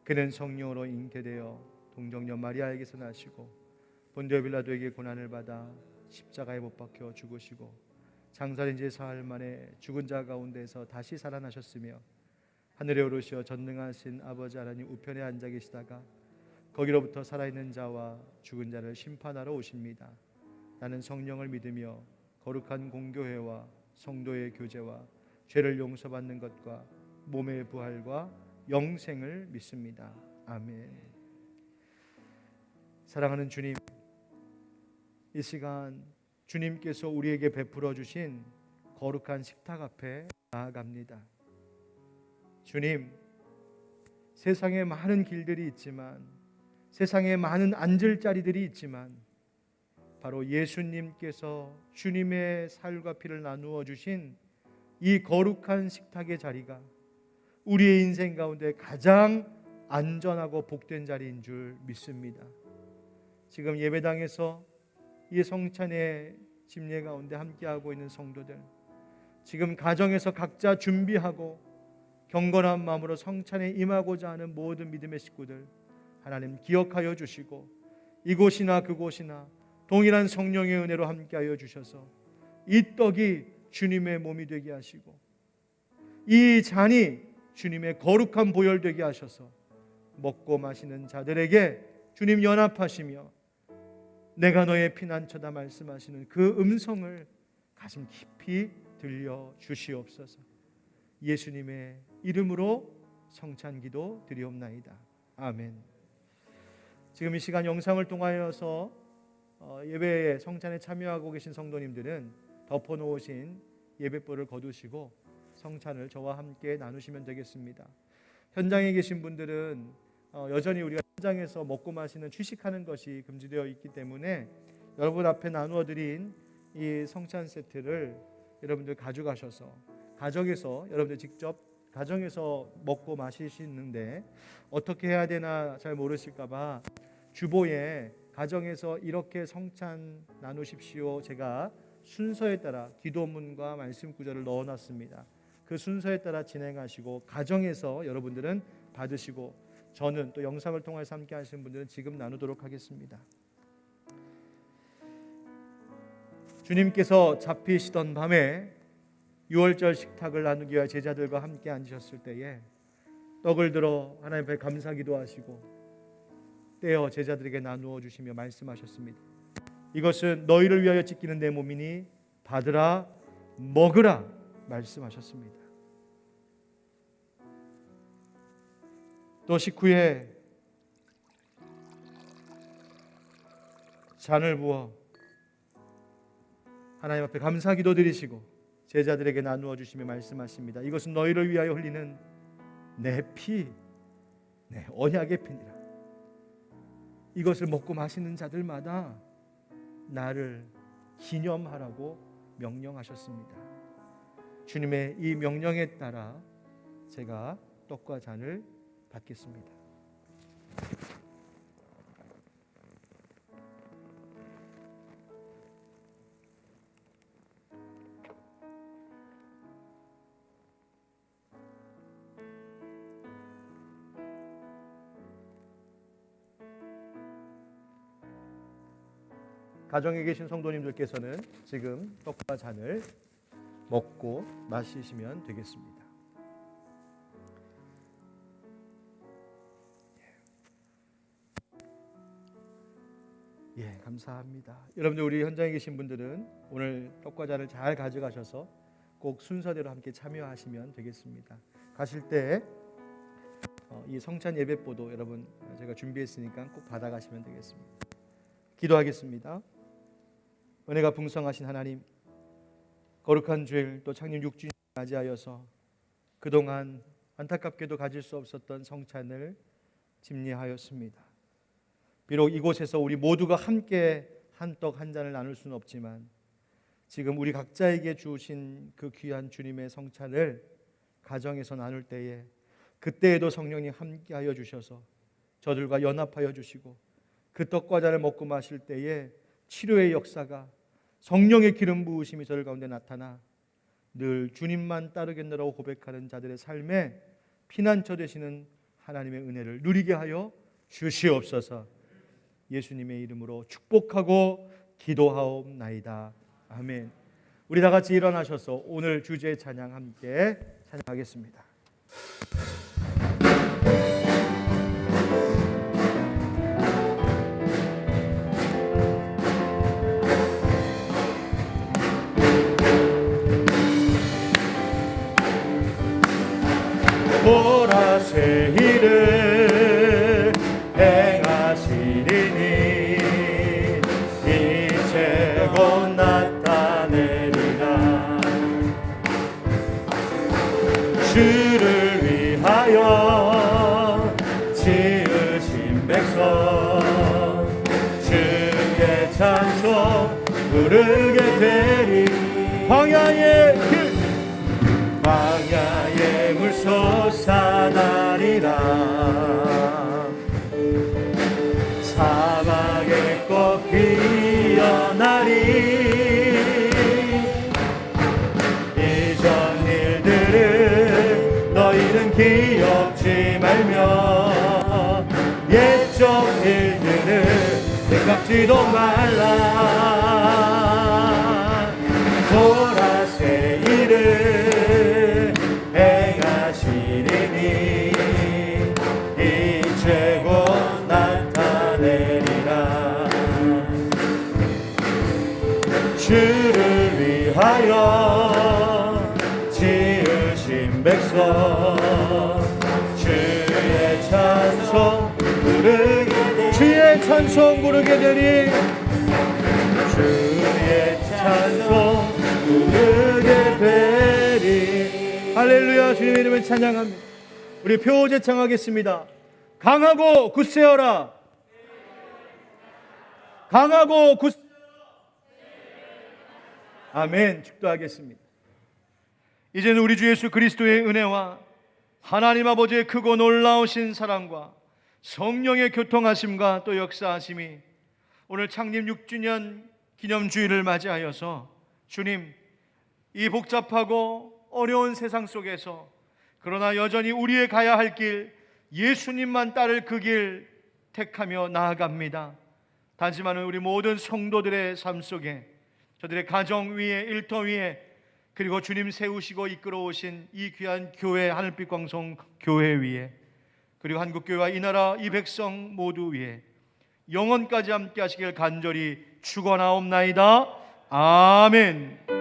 그는 성령으로 잉태되어 동정녀 마리아에게서 나시고 본디오 빌라도에게 고난을 받아 십자가에 못 박혀 죽으시고 장사된 지 사흘 만에 죽은 자 가운데서 다시 살아나셨으며 하늘에 오르시어 전능하신 아버지 하나님 우편에 앉아 계시다가 거기로부터 살아있는 자와 죽은 자를 심판하러 오십니다. 나는 성령을 믿으며 거룩한 공교회와 성도의 교제와 죄를 용서받는 것과 몸의 부활과 영생을 믿습니다. 아멘. 사랑하는 주님, 이 시간 주님께서 우리에게 베풀어 주신 거룩한 식탁 앞에 나아갑니다. 주님, 세상에 많은 길들이 있지만, 세상에 많은 앉을 자리들이 있지만 바로 예수님께서 주님의 살과 피를 나누어 주신 이 거룩한 식탁의 자리가 우리의 인생 가운데 가장 안전하고 복된 자리인 줄 믿습니다. 지금 예배당에서 이 성찬의 집례 가운데 함께하고 있는 성도들, 지금 가정에서 각자 준비하고 경건한 마음으로 성찬에 임하고자 하는 모든 믿음의 식구들 하나님 기억하여 주시고, 이곳이나 그곳이나 동일한 성령의 은혜로 함께하여 주셔서 이 떡이 주님의 몸이 되게 하시고 이 잔이 주님의 거룩한 보혈 되게 하셔서 먹고 마시는 자들에게 주님 연합하시며 내가 너의 피난처다 말씀하시는 그 음성을 가슴 깊이 들려 주시옵소서. 예수님의 이름으로 성찬기도 드리옵나이다. 아멘. 지금 이 시간 영상을 통하여서 예배에 성찬에 참여하고 계신 성도님들은 덮어놓으신 예배불을 거두시고 성찬을 저와 함께 나누시면 되겠습니다. 현장에 계신 분들은 여전히 우리가 현장에서 먹고 마시는 취식하는 것이 금지되어 있기 때문에 여러분 앞에 나누어 드린 이 성찬 세트를 여러분들 가져가셔서 가정에서 여러분들 직접 가정에서 먹고 마시시는데 어떻게 해야 되나 잘 모르실까 봐 주보에 가정에서 이렇게 성찬 나누십시오, 제가 순서에 따라 기도문과 말씀 구절을 넣어놨습니다. 그 순서에 따라 진행하시고 가정에서 여러분들은 받으시고 저는 또 영상을 통해서 함께 하시는 분들은 지금 나누도록 하겠습니다. 주님께서 잡히시던 밤에 유월절 식탁을 나누기 위해 제자들과 함께 앉으셨을 때에 떡을 들어 하나님 앞에 감사 기도하시고 떼어 제자들에게 나누어 주시며 말씀하셨습니다. 이것은 너희를 위하여 찢기는 내 몸이니 받으라 먹으라 말씀하셨습니다. 또 식후에 잔을 부어 하나님 앞에 감사 기도 드리시고 제자들에게 나누어 주시며 말씀하십니다. 이것은 너희를 위하여 흘리는 내 피, 내 언약의 피니라. 이것을 먹고 마시는 자들마다 나를 기념하라고 명령하셨습니다. 주님의 이 명령에 따라 제가 떡과 잔을 받겠습니다. 가정에 계신 성도님들께서는 지금 떡과 잔을 먹고 마시시면 되겠습니다. 예, 감사합니다. 여러분들 우리 현장에 계신 분들은 오늘 떡과 잔을 잘 가져가셔서 꼭 순서대로 함께 참여하시면 되겠습니다. 가실 때 이 성찬 예배보도 여러분 제가 준비했으니까 꼭 받아가시면 되겠습니다. 기도하겠습니다. 은혜가 풍성하신 하나님, 거룩한 주일 또 창립 6주년 맞이하여서 그동안 안타깝게도 가질 수 없었던 성찬을 집례하였습니다. 비록 이곳에서 우리 모두가 함께 한 떡 한 잔을 나눌 수는 없지만 지금 우리 각자에게 주신 그 귀한 주님의 성찬을 가정에서 나눌 때에 그때에도 성령님 함께하여 주셔서 저들과 연합하여 주시고 그 떡과 잔을 먹고 마실 때에 치료의 역사가 성령의 기름 부으심이 저들 가운데 나타나 늘 주님만 따르겠노라고 고백하는 자들의 삶에 피난처 되시는 하나님의 은혜를 누리게 하여 주시옵소서. 예수님의 이름으로 축복하고 기도하옵나이다. 아멘. 우리 다 같이 일어나셔서 오늘 주제의 찬양 함께 찬양하겠습니다. 보라새 일을 행하시리니 이제 곧 나타내리라. 주를 위하여 지으신 백성 주의 찬송 부르게 되리. 광야의 물 솟아나리라. 사막의 꽃 피어나리. 이전 일들을 너희는 기억지 말며 옛적 일들을 생각지도 말라. 보라새 일을 행하시리니 이제 곧 나타내리라. 주를 위하여 지으신 백성 주의 찬송 부르게 되리. 주의 찬송 부르게 되리. 주의 찬송 부르게 되리. 할렐루야. 주님 이름을 찬양합니다. 우리 표제 청하겠습니다. 강하고 굳세어라. 강하고 굳세어라. 아멘. 축도하겠습니다. 이제는 우리 주 예수 그리스도의 은혜와 하나님 아버지의 크고 놀라우신 사랑과 성령의 교통하심과 또 역사하심이 오늘 창립 6주년 기념주일을 맞이하여서 주님, 이 복잡하고 어려운 세상 속에서 그러나 여전히 우리의 가야 할 길, 예수님만 따를 그 길 택하며 나아갑니다. 다짐하는 우리 모든 성도들의 삶 속에, 저들의 가정 위에, 일터 위에, 그리고 주님 세우시고 이끌어 오신 이 귀한 교회, 하늘빛 광성 교회 위에, 그리고 한국교회와 이 나라 이 백성 모두 위에 영원까지 함께 하시길 간절히 축원하옵나이다. 아멘.